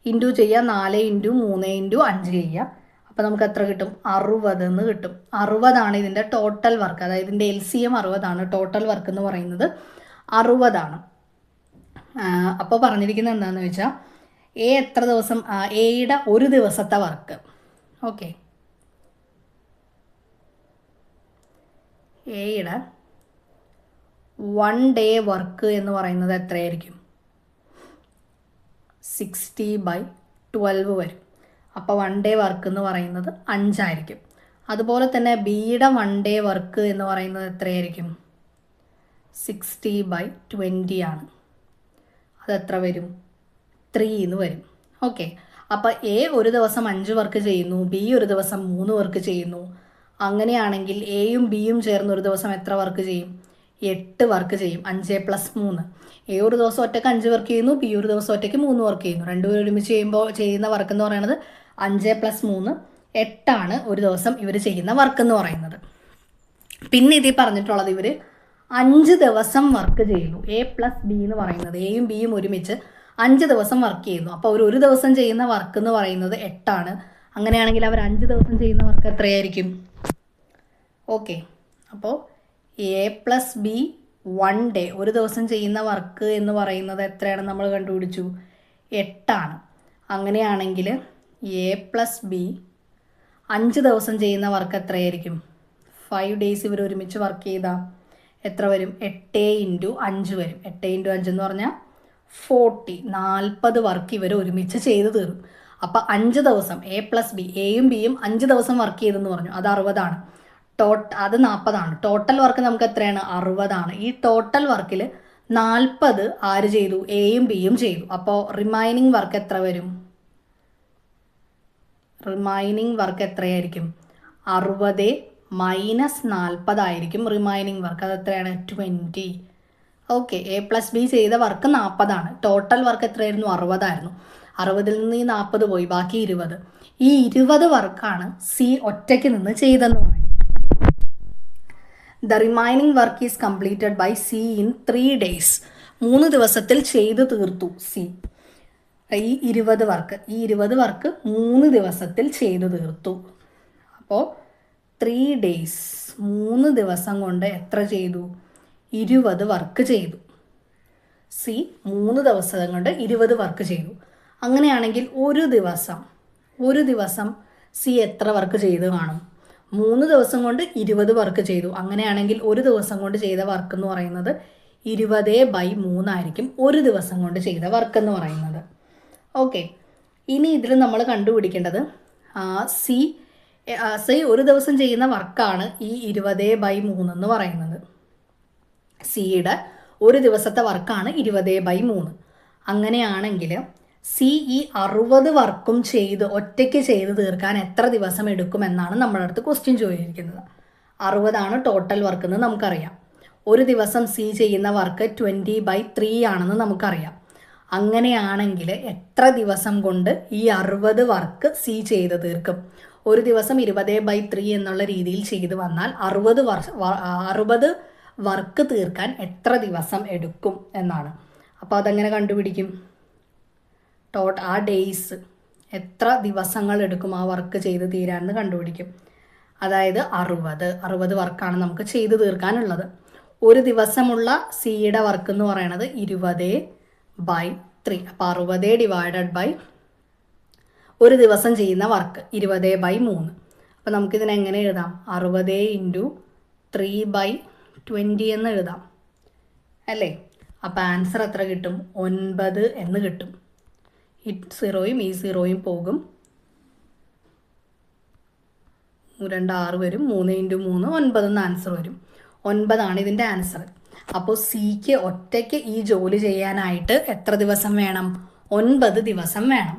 ഇൻറ്റു ചെയ്യുക, 4 × 3 × 5 ചെയ്യുക. അപ്പോൾ നമുക്ക് എത്ര കിട്ടും? 60 എന്ന് കിട്ടും. 60 ഇതിൻ്റെ ടോട്ടൽ വർക്ക്, അതായത് ഇതിൻ്റെ LCM 60. ടോട്ടൽ വർക്ക് എന്ന് പറയുന്നത് 60. അപ്പോൾ പറഞ്ഞിരിക്കുന്നത് എന്താണെന്ന് വെച്ചാൽ എത്ര ദിവസം, എയുടെ ഒരു ദിവസത്തെ വർക്ക്. ഓക്കെ, എയുടെ 1 ഡേ വർക്ക് എന്ന് പറയുന്നത് എത്രയായിരിക്കും? 60/12 വരും. അപ്പോൾ 1 ഡേ വർക്ക് എന്ന് പറയുന്നത് 5 ആയിരിക്കും. അതുപോലെ തന്നെ ബിയുടെ 1 ഡേ വർക്ക് എന്ന് പറയുന്നത് എത്രയായിരിക്കും? 60/20 ആണ്. അതെത്ര വരും? 3 എന്ന് വരും. ഓക്കെ, അപ്പോൾ എ ഒരു ദിവസം 5 വർക്ക് ചെയ്യുന്നു, ബി ഒരു ദിവസം 3 വർക്ക് ചെയ്യുന്നു. അങ്ങനെയാണെങ്കിൽ എയും ബിയും ചേർന്ന് ഒരു ദിവസം എത്ര വർക്ക് ചെയ്യും? 8 വർക്ക് ചെയ്യും. 5 + 3. എ ഒരു ദിവസം ഒറ്റയ്ക്ക് 5 വർക്ക് ചെയ്യുന്നു, ബി ഒരു ദിവസം ഒറ്റയ്ക്ക് 3 വർക്ക് ചെയ്യുന്നു. രണ്ടുപേരും ഒരുമിച്ച് ചെയ്യുന്ന വർക്ക് എന്ന് പറയുന്നത് 5 + 3 8 ആണ് ഒരു ദിവസം ഇവർ ചെയ്യുന്ന വർക്ക് എന്ന് പറയുന്നത്. പിന്നെ ഇതിൽ പറഞ്ഞിട്ടുള്ളത് ഇവർ 5 ദിവസം വർക്ക് ചെയ്യുന്നു. എ + ബി എന്ന് പറയുന്നത്, എയും ബിയും ഒരുമിച്ച് 5 ദിവസം വർക്ക് ചെയ്യുന്നു. അപ്പോൾ ഒരു ദിവസം ചെയ്യുന്ന വർക്ക് എന്ന് പറയുന്നത് 8 ആണ്. അങ്ങനെയാണെങ്കിൽ അവർ 5 ദിവസം ചെയ്യുന്ന വർക്ക് എത്രയായിരിക്കും? ഓക്കെ, അപ്പോൾ എ പ്ലസ് ബി 1 ഡേ, ഒരു ദിവസം ചെയ്യുന്ന വർക്ക് എന്ന് പറയുന്നത് എത്രയാണ് നമ്മൾ കണ്ടുപിടിച്ചു? 8ആണ്. അങ്ങനെയാണെങ്കിൽ എ പ്ലസ് ബി 5 ദിവസം ചെയ്യുന്ന വർക്ക് എത്രയായിരിക്കും? 5 ഡേയ്സ് ഇവർ ഒരുമിച്ച് വർക്ക് ചെയ്താൽ എത്ര വരും? 8 ഇൻറ്റു 5 വരും. 8 ഇൻറ്റു 5 എന്ന് പറഞ്ഞാൽ 40 വർക്ക് ഇവർ ഒരുമിച്ച് ചെയ്ത് തീർക്കും. അപ്പം 5 ദിവസം എ പ്ലസ് ബി, എയും ബിയും 5 ദിവസം വർക്ക് ചെയ്തെന്ന് പറഞ്ഞു, അത് 60ആണ്. അത് 40ആണ്. ടോട്ടൽ വർക്ക് നമുക്ക് എത്രയാണ്? 60ആണ്. ഈ ടോട്ടൽ വർക്കിൽ 40 ആര് ചെയ്തു? എയും ബിയും ചെയ്തു. അപ്പോൾ റിമൈനിങ് വർക്ക് എത്ര വരും? റിമൈനിങ് വർക്ക് എത്രയായിരിക്കും? 60 മൈനസ് 40 ആയിരിക്കും റിമൈനിങ് വർക്ക്. അത് എത്രയാണ്? 20. ഓക്കെ, എ പ്ലസ് ബി ചെയ്ത വർക്ക് 40ആണ്. ടോട്ടൽ വർക്ക് എത്രയായിരുന്നു? 60ആയിരുന്നു. 60ൽ നിന്ന് ഈ 40 പോയി, ബാക്കി 20. ഈ 20 വർക്കാണ് സി ഒറ്റയ്ക്ക് നിന്ന് ചെയ്തെന്ന് പറയും. The remaining work is completed by C in 3 days. 3 ദിവസത്തിൽ ചെയ്തു തീർത്തു സി. ഈ 20 വർക്ക് 3 ദിവസത്തിൽ ചെയ്തു തീർത്തു. അപ്പോൾ 3 days, 3 ദിവസം കൊണ്ട് എത്ര ചെയ്തു? 20 വർക്ക് ചെയ്തു. സി 3 ദിവസം കൊണ്ട് 20 വർക്ക് ചെയ്തു. അങ്ങനെയാണെങ്കിൽ ഒരു ദിവസം സി എത്ര വർക്ക് ചെയ്ത് കാണും? 3 ദിവസം കൊണ്ട് 20 വർക്ക് ചെയ്തു. അങ്ങനെയാണെങ്കിൽ ഒരു ദിവസം കൊണ്ട് ചെയ്ത വർക്ക് എന്ന് പറയുന്നത് 20/3 ആയിരിക്കും ഒരു ദിവസം കൊണ്ട് ചെയ്ത വർക്ക് എന്ന് പറയുന്നത്. ഓക്കെ, ഇനി ഇതിൽ നമ്മൾ കണ്ടുപിടിക്കേണ്ടത് സി ഒരു ദിവസം ചെയ്യുന്ന വർക്കാണ് ഈ 20/3 എന്ന് പറയുന്നത്. സിയുടെ ഒരു ദിവസത്തെ വർക്കാണ് 20/3. അങ്ങനെയാണെങ്കിൽ സി ഈ 60 വർക്കും ഒറ്റയ്ക്ക് ചെയ്ത് തീർക്കാൻ എത്ര ദിവസം എടുക്കുമെന്നാണ് നമ്മുടെ അടുത്ത് ക്വസ്റ്റ്യൻ ചോദിച്ചിരിക്കുന്നത്. 60ആണ് ടോട്ടൽ വർക്ക് എന്ന് നമുക്കറിയാം. ഒരു ദിവസം സി ചെയ്യുന്ന വർക്ക് 20/3 ആണെന്ന് നമുക്കറിയാം. അങ്ങനെയാണെങ്കിൽ എത്ര ദിവസം കൊണ്ട് ഈ 60 വർക്ക് സി ചെയ്ത് തീർക്കും? ഒരു ദിവസം 20/3 എന്നുള്ള രീതിയിൽ ചെയ്തു വന്നാൽ 60 വർക്ക് തീർക്കാൻ എത്ര ദിവസം എടുക്കും എന്നാണ്. അപ്പോൾ അതെങ്ങനെ കണ്ടുപിടിക്കും? ആ ഡേയ്സ്, എത്ര ദിവസങ്ങൾ എടുക്കും ആ വർക്ക് ചെയ്ത് തീരാമെന്ന് കണ്ടുപിടിക്കും. അതായത് 60 വർക്കാണ് നമുക്ക് ചെയ്തു തീർക്കാനുള്ളത്. ഒരു ദിവസമുള്ള സിയുടെ വർക്ക് എന്ന് പറയുന്നത് 20/3. അപ്പോൾ 60 ഡിവൈഡഡ് ബൈ ഒരു ദിവസം ചെയ്യുന്ന വർക്ക് 20/3. അപ്പോൾ നമുക്കിതിനെ എങ്ങനെ എഴുതാം? 60 ഇൻറ്റു 3/20 എന്ന് എഴുതാം അല്ലേ? അപ്പോൾ ആൻസർ എത്ര കിട്ടും? 9 എന്ന് കിട്ടും. ഈ 0യും ഈ 0യും പോകും. 2 വരും. 3 ഇൻറ്റു 3 9 എന്ന് ആൻസർ വരും. 9ആണ് ഇതിൻ്റെ ആൻസർ. അപ്പോൾ സിക്ക് ഒറ്റയ്ക്ക് ഈ ജോലി ചെയ്യാനായിട്ട് എത്ര ദിവസം വേണം? 9 ദിവസം വേണം.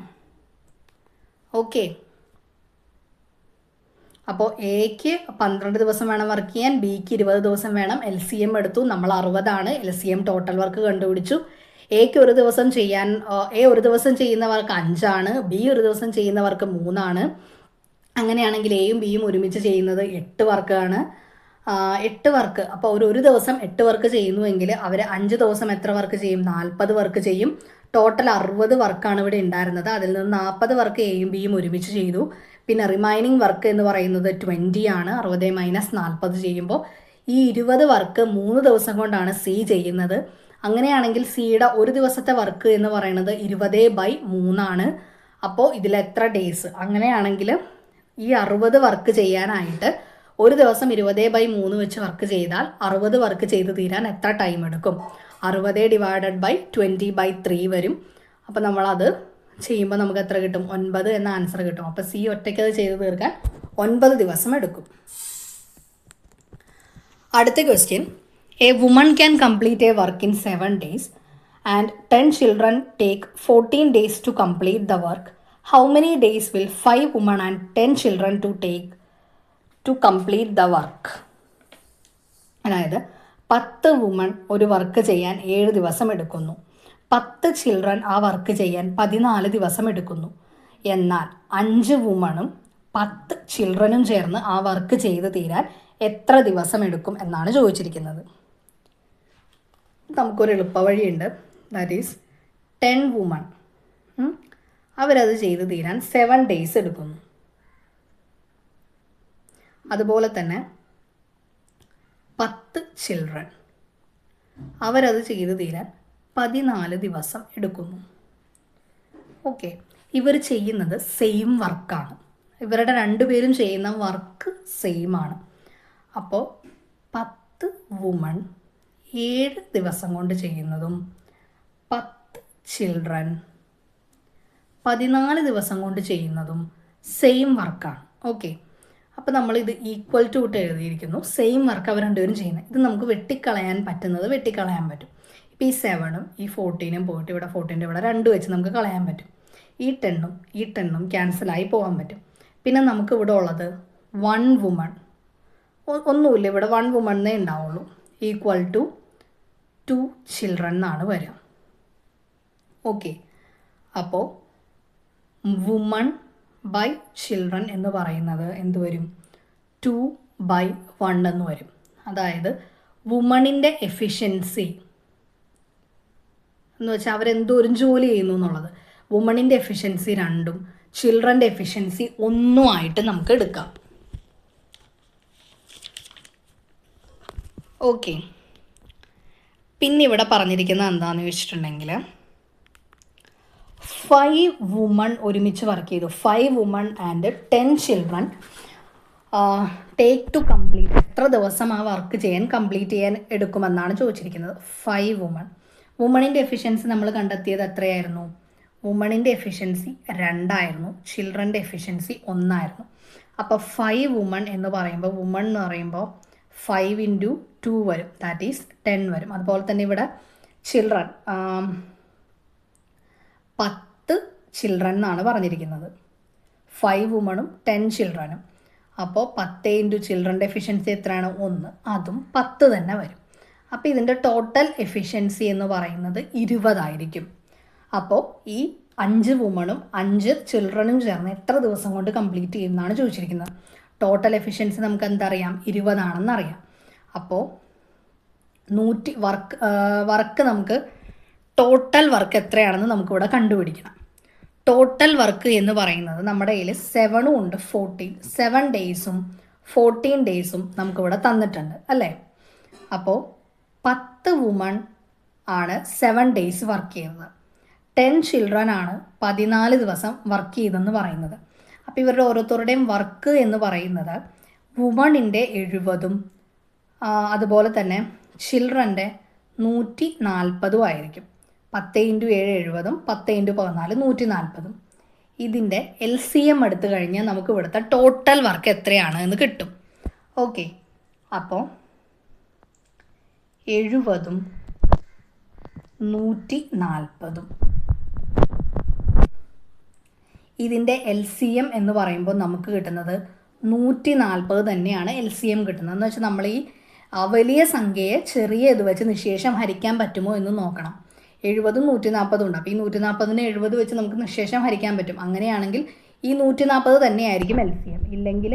ഓക്കെ, അപ്പോൾ എക്ക് 12 ദിവസം വേണം വർക്ക് ചെയ്യാൻ, ബിക്ക് 20 ദിവസം വേണം. LCM എടുത്തു, നമ്മൾ 60ആണ്. LCM ടോട്ടൽ വർക്ക് കണ്ടുപിടിച്ചു. എക്ക് ഒരു ദിവസം ചെയ്യാൻ, എ ഒരു ദിവസം ചെയ്യുന്ന വർക്ക് 5ആണ്, ബി ഒരു ദിവസം ചെയ്യുന്ന വർക്ക് 3ആണ്. അങ്ങനെയാണെങ്കിൽ എയും ബിയും ഒരുമിച്ച് ചെയ്യുന്നത് 8 വർക്കാണ്. 8 വർക്ക്. അപ്പോൾ ഒരു ദിവസം 8 വർക്ക് ചെയ്യുന്നുവെങ്കിൽ അവർ 5 ദിവസം എത്ര വർക്ക് ചെയ്യും? 40 വർക്ക് ചെയ്യും. ടോട്ടൽ 60 വർക്കാണ് ഇവിടെ ഉണ്ടായിരുന്നത്. അതിൽ നിന്ന് 40 വർക്ക് എയും ബിയും ഒരുമിച്ച് ചെയ്തു. പിന്നെ റിമൈനിങ് വർക്ക് എന്ന് പറയുന്നത് 20 ആണ്. 60 മൈനസ് 40 ചെയ്യുമ്പോൾ ഈ 20 വർക്ക് 3 ദിവസം കൊണ്ടാണ് സി ചെയ്യുന്നത്. അങ്ങനെയാണെങ്കിൽ സിയുടെ ഒരു ദിവസത്തെ വർക്ക് എന്ന് പറയുന്നത് 20/3 ആണ്. അപ്പോൾ ഇതിലെത്ര ഡേയ്സ്? അങ്ങനെയാണെങ്കിൽ ഈ 60 വർക്ക് ചെയ്യാനായിട്ട് ഒരു ദിവസം 20/3 വെച്ച് വർക്ക് ചെയ്താൽ 60 വർക്ക് ചെയ്ത് തീരാൻ എത്ര ടൈം എടുക്കും? 60 ഡിവൈഡഡ് ബൈ 20/3 വരും. അപ്പോൾ നമ്മളത് ചെയ്യുമ്പോൾ നമുക്ക് എത്ര കിട്ടും? 9 എന്ന ആൻസർ കിട്ടും. അപ്പോൾ സി ഒറ്റയ്ക്ക് അത് ചെയ്ത് തീർക്കാൻ 9 ദിവസം എടുക്കും. അടുത്ത question, A woman can complete A work in 7 days and 10 children take 14 days to complete the work. How many days will 5 women and 10 children take to complete the work? അതായത് 10 വുമൺ ഒരു work ചെയ്യാൻ 7 ദിവസം എടുക്കുന്നു. 10 children ആ work ചെയ്യാൻ 14 ദിവസം എടുക്കുന്നു. എന്നാൽ 5 വുമണും 10 ചിൽഡ്രനും ചേർന്ന് ആ വർക്ക് ചെയ്ത് തീരാൻ എത്ര ദിവസം എടുക്കും എന്നാണ് ചോദിച്ചിരിക്കുന്നത്. നമുക്കൊരു എളുപ്പവഴിയുണ്ട്. ദാറ്റ് ഈസ് 10 വുമൺ അവരത് ചെയ്ത് തീരാൻ 7 days എടുക്കുന്നു. അതുപോലെ തന്നെ 10 ചിൽഡ്രൻ. അവരത് ചെയ്തു തീരാൻ 14 ദിവസം എടുക്കുന്നു. ഓക്കെ, ഇവർ ചെയ്യുന്നത് സെയിം വർക്കാണ്. ഇവരുടെ രണ്ടുപേരും ചെയ്യുന്ന വർക്ക് സെയിം ആണ്. അപ്പോൾ 10 വുമൺ 7 ദിവസം കൊണ്ട് ചെയ്യുന്നതും 10 ചിൽഡ്രൻ 14 ദിവസം കൊണ്ട് ചെയ്യുന്നതും സെയിം വർക്കാണ്. ഓക്കെ, അപ്പോൾ നമ്മളിത് ഈക്വൽ ടു ഇട്ട് എഴുതിയിരിക്കുന്നു. സെയിം വർക്ക് അവർ രണ്ടുപേരും ചെയ്യുന്നത്. ഇത് നമുക്ക് വെട്ടിക്കളയാൻ പറ്റുന്നത് വെട്ടിക്കളയാൻ പറ്റും. ഇപ്പോൾ ഈ 7ഉം ഈ 14ഉം പോയിട്ട് ഇവിടെ 14ൻ്റെ ഇവിടെ 2 വെച്ച് നമുക്ക് കളയാൻ പറ്റും. ഈ 10ഉം ക്യാൻസലായി പോകാൻ പറ്റും. പിന്നെ നമുക്ക് ഇവിടെ ഉള്ളത് 1 വുമൺ, ഒന്നുമില്ല, ഇവിടെ 1 വുമൺ എന്നേ ഉണ്ടാവുള്ളൂ, ഈക്വൽ ടു 2 ചിൽഡ്രൻ എന്നാണ് വരിക. ഓക്കെ, അപ്പോൾ വുമൺ ബൈ ചിൽഡ്രൻ എന്ന് പറയുന്നത് എന്ത് വരും? 2/1 എന്ന് വരും. അതായത് വുമണിൻ്റെ എഫിഷ്യൻസി എന്ന് വെച്ചാൽ അവരെന്തോരം ജോലി ചെയ്യുന്നു എന്നുള്ളത്. വുമണിൻ്റെ എഫിഷ്യൻസി 2ഉം ചിൽഡ്രൻ്റെ എഫിഷ്യൻസി 1 ആയിട്ട് നമുക്ക് എടുക്കാം. ഓക്കെ, പിന്നെ ഇവിടെ പറഞ്ഞിരിക്കുന്നത് എന്താണെന്ന് ചോദിച്ചിട്ടുണ്ടെങ്കിൽ 5 വുമൺ ഒരുമിച്ച് വർക്ക് ചെയ്തു. 5 woman and 10 children take to complete. എത്ര ദിവസം ആ വർക്ക് കംപ്ലീറ്റ് ചെയ്യാൻ എടുക്കുമെന്നാണ് ചോദിച്ചിരിക്കുന്നത്. 5 വുമൺ. വുമണിൻ്റെ എഫിഷ്യൻസി നമ്മൾ കണ്ടെത്തിയത് എത്രയായിരുന്നു? വുമണിൻ്റെ എഫിഷ്യൻസി 2 ആയിരുന്നു, ചിൽഡ്രൻ്റെ എഫിഷ്യൻസി 1 ആയിരുന്നു. അപ്പോൾ 5 വുമൺ എന്ന് പറയുമ്പോൾ 5 × 2 വരും, ദാറ്റ് ഈസ് 10 വരും. അതുപോലെ തന്നെ ഇവിടെ ചിൽഡ്രൻ 10 ചിൽഡ്രൻ എന്നാണ് പറഞ്ഞിരിക്കുന്നത്. 5 വുമണും 10 ചിൽഡ്രനും. അപ്പോൾ 10 × ചിൽഡ്രൻ്റെ എഫിഷ്യൻസി എത്രയാണ്? 1. അതും 10 തന്നെ വരും. അപ്പോൾ ഇതിൻ്റെ ടോട്ടൽ എഫിഷ്യൻസി എന്ന് പറയുന്നത് 20 ആയിരിക്കും. അപ്പോൾ ഈ 5 വുമണും 5 ചിൽഡ്രനും ചേർന്ന് എത്ര ദിവസം കൊണ്ട് കംപ്ലീറ്റ് ചെയ്യുമെന്നാണ് ചോദിച്ചിരിക്കുന്നത്. ടോട്ടൽ എഫിഷ്യൻസി നമുക്ക് എന്തറിയാം? 20 ആണെന്നറിയാം. അപ്പോൾ വർക്ക് നമുക്ക് ടോട്ടൽ വർക്ക് എത്രയാണെന്ന് നമുക്കിവിടെ കണ്ടുപിടിക്കണം. ടോട്ടൽ വർക്ക് എന്ന് പറയുന്നത് നമ്മുടെ കയ്യിൽ 7ഉം ഉണ്ട് 14. 7 ഡേയ്സും 14 ഡേയ്സും നമുക്കിവിടെ തന്നിട്ടുണ്ട് അല്ലേ? അപ്പോൾ 10 വുമൺ ആണ് 7 ഡേയ്സ് വർക്ക് ചെയ്തത്. 10 ചിൽഡ്രൻ ആണ് 14 ദിവസം വർക്ക് ചെയ്തെന്ന് പറയുന്നത്. അപ്പോൾ ഇവരുടെ ഓരോരുത്തരുടെയും വർക്ക് എന്ന് പറയുന്നത് വുമണിൻ്റെ 70ഉം അതുപോലെ തന്നെ ചിൽഡ്രൻ്റെ 140 ആയിരിക്കും. 10 × 7 70ഉം 10 × 14 140ഉം. ഇതിൻ്റെ LCM എടുത്തു കഴിഞ്ഞാൽ നമുക്ക് ഇവിടുത്തെ ടോട്ടൽ വർക്ക് എത്രയാണ് എന്ന് കിട്ടും. ഓക്കെ, അപ്പോൾ 70ഉം 140ഉം ഇതിൻ്റെ LCM എന്ന് പറയുമ്പോൾ നമുക്ക് കിട്ടുന്നത് 140 തന്നെയാണ് LCM കിട്ടുന്നത്. എന്ന് വെച്ചാൽ നമ്മൾ ഈ വലിയ സംഖ്യയെ ചെറിയ ഇത് വെച്ച് നിശേഷം ഹരിക്കാൻ പറ്റുമോ എന്ന് നോക്കണം. 70ഉം 140ഉം ഉണ്ട്. അപ്പോൾ ഈ 140നെ 70 വെച്ച് നമുക്ക് നിശേഷം ഹരിക്കാൻ പറ്റും. അങ്ങനെയാണെങ്കിൽ ഈ 140 തന്നെയായിരിക്കും LCM. ഇല്ലെങ്കിൽ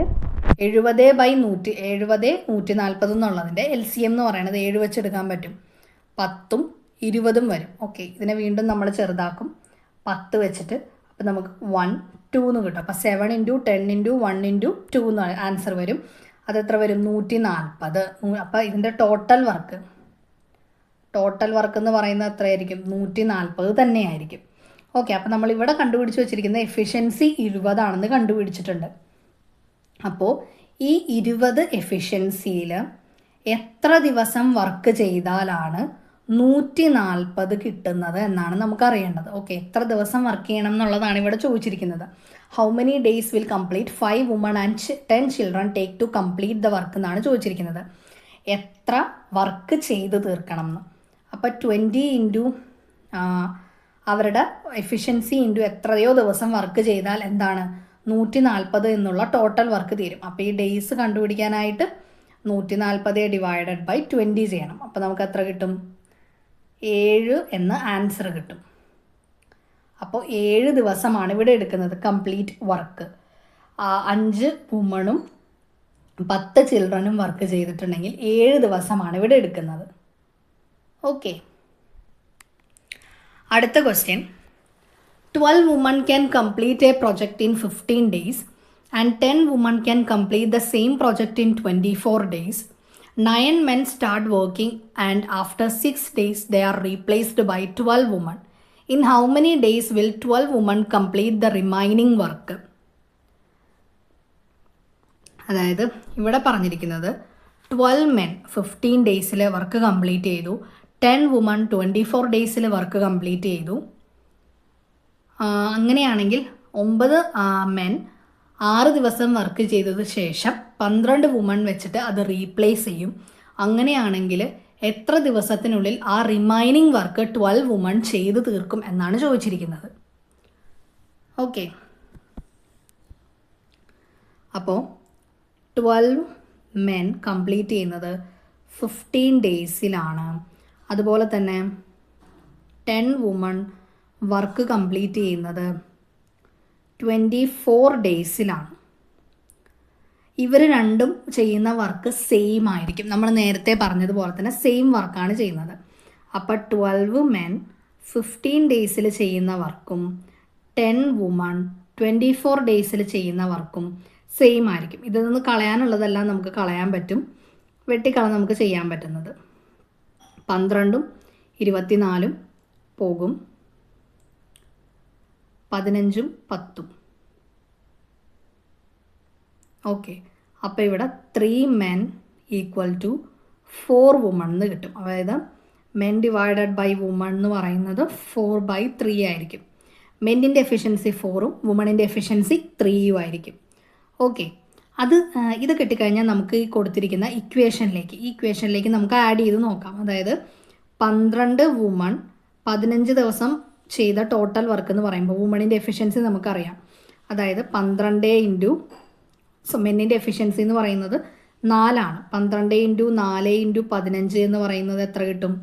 70/140 എന്നുള്ളതിൻ്റെ LCM എന്ന് പറയുന്നത് 7 വെച്ച് എടുക്കാൻ പറ്റും. 10ഉം 20ഉം വരും. ഓക്കെ, ഇതിനെ വീണ്ടും നമ്മൾ ചെറുതാക്കും 10 വെച്ചിട്ട്. അപ്പോൾ നമുക്ക് 1 2 എന്ന് കിട്ടും. അപ്പോൾ 7 × 10 × 1 × 2 എന്ന് ആൻസർ വരും. അതെത്ര വരും? 140. അപ്പോൾ ഇതിൻ്റെ ടോട്ടൽ വർക്ക് എന്ന് പറയുന്നത് എത്രയായിരിക്കും? 140 തന്നെയായിരിക്കും. ഓക്കെ, അപ്പോൾ നമ്മൾ ഇവിടെ കണ്ടുപിടിച്ച് വെച്ചിരിക്കുന്ന എഫിഷ്യൻസി 20 ആണെന്ന് കണ്ടുപിടിച്ചിട്ടുണ്ട്. അപ്പോൾ ഈ 20 എഫിഷ്യൻസിയിൽ എത്ര ദിവസം വർക്ക് ചെയ്താലാണ് 140 കിട്ടുന്നത് എന്നാണ് നമുക്കറിയേണ്ടത്. ഓക്കെ, എത്ര ദിവസം വർക്ക് ചെയ്യണം എന്നുള്ളതാണ് ഇവിടെ ചോദിച്ചിരിക്കുന്നത്. How many days will complete 5 woman and 10 children take to complete the work എന്നാണ് ചോദിച്ചിരിക്കുന്നത്. എത്ര വർക്ക് ചെയ്ത് തീർക്കണം എന്ന്. അപ്പോൾ 20 × അവരുടെ എഫിഷ്യൻസി × എത്രയോ ദിവസം വർക്ക് ചെയ്താൽ എന്താണ്? 140 എന്നുള്ള ടോട്ടൽ വർക്ക് തീരും. അപ്പോൾ ഈ ഡേയ്സ് കണ്ടുപിടിക്കാനായിട്ട് 140 / 20 ചെയ്യണം. അപ്പോൾ നമുക്ക് എത്ര കിട്ടും? 7 എന്ന ആൻസർ കിട്ടും. അപ്പോൾ 7 ദിവസമാണ് ഇവിടെ എടുക്കുന്നത് കംപ്ലീറ്റ് വർക്ക്. 5 വുമണും 10 ചിൽഡ്രനും വർക്ക് ചെയ്തിട്ടുണ്ടെങ്കിൽ 7 ദിവസമാണ് ഇവിടെ എടുക്കുന്നത്. ഓക്കെ, അടുത്ത question. 12 women can complete a project in 15 days and 10 women can complete the same project in 24 days. 9 men start working and after 6 days they are replaced by 12 women. In how many days will 12 women complete the remaining work? അതായത് ഇവിടെ പറഞ്ഞിരിക്കുന്നത് 12 men 15 ഡേയ്സിൽ work complete ചെയ്തു, 10 woman 24 ഡേയ്സിൽ work complete ചെയ്തു. അങ്ങനെയാണെങ്കിൽ 9 men 6 ദിവസം work ചെയ്തത് ശേഷം 12 വുമൺ വെച്ചിട്ട് അത് റീപ്ലേസ് ചെയ്യും. അങ്ങനെയാണെങ്കിൽ എത്ര ദിവസത്തിനുള്ളിൽ ആ റിമൈനിങ് വർക്ക് 12 വുമൺ ചെയ്ത് തീർക്കും എന്നാണ് ചോദിച്ചിരിക്കുന്നത്. ഓക്കെ, അപ്പോൾ 12 മെൻ കംപ്ലീറ്റ് ചെയ്യുന്നത് 15 ഡേയ്സിലാണ്. അതുപോലെ തന്നെ 10 വുമൺ വർക്ക് കംപ്ലീറ്റ് ചെയ്യുന്നത് 24 ഡേയ്സിലാണ്. ഇവർ രണ്ടും ചെയ്യുന്ന വർക്ക് സെയിം ആയിരിക്കും. നമ്മൾ നേരത്തെ പറഞ്ഞതുപോലെ തന്നെ സെയിം വർക്കാണ് ചെയ്യുന്നത്. അപ്പോൾ 12 മെൻ 15 ഡേയ്സിൽ ചെയ്യുന്ന വർക്കും 10 വുമൺ 24 ഡേയ്സിൽ ചെയ്യുന്ന വർക്കും സെയിം ആയിരിക്കും. ഇതിൽ നിന്ന് കളയാനുള്ളതെല്ലാം നമുക്ക് കളയാൻ പറ്റും, വെട്ടിക്കള നമുക്ക് ചെയ്യാൻ പറ്റുന്നത്. 12ഉം 24ഉം പോകും, 15ഉം 10ഉം. ഓക്കെ, അപ്പോൾ ഇവിടെ 3 men ഈക്വൽ ടു 4 വുമൺ എന്ന് കിട്ടും. അതായത് മെൻ ഡിവൈഡഡ് ബൈ വുമൺ എന്ന് പറയുന്നത് 4/3 ആയിരിക്കും. മെന്നിൻ്റെ എഫിഷ്യൻസി 4ഉം വുമണിൻ്റെ എഫിഷ്യൻസി 3ഉം ആയിരിക്കും. ഓക്കെ, ഇത് കിട്ടിക്കഴിഞ്ഞാൽ നമുക്ക് ഈ കൊടുത്തിരിക്കുന്ന ഇക്വേഷനിലേക്ക് നമുക്ക് ആഡ് ചെയ്ത് നോക്കാം. അതായത് 12 വുമൺ 15 ദിവസം ചെയ്ത ടോട്ടൽ വർക്ക് എന്ന് പറയുമ്പോൾ വുമണിൻ്റെ എഫിഷ്യൻസി നമുക്കറിയാം. അതായത് 12 ഇൻറ്റു മെന്നിൻ്റെ എഫിഷ്യൻസി എന്ന് പറയുന്നത് 4ആണ്. 12 ഇൻറ്റു 4 ഇൻറ്റു 15 എന്ന് പറയുന്നത് എത്ര കിട്ടും?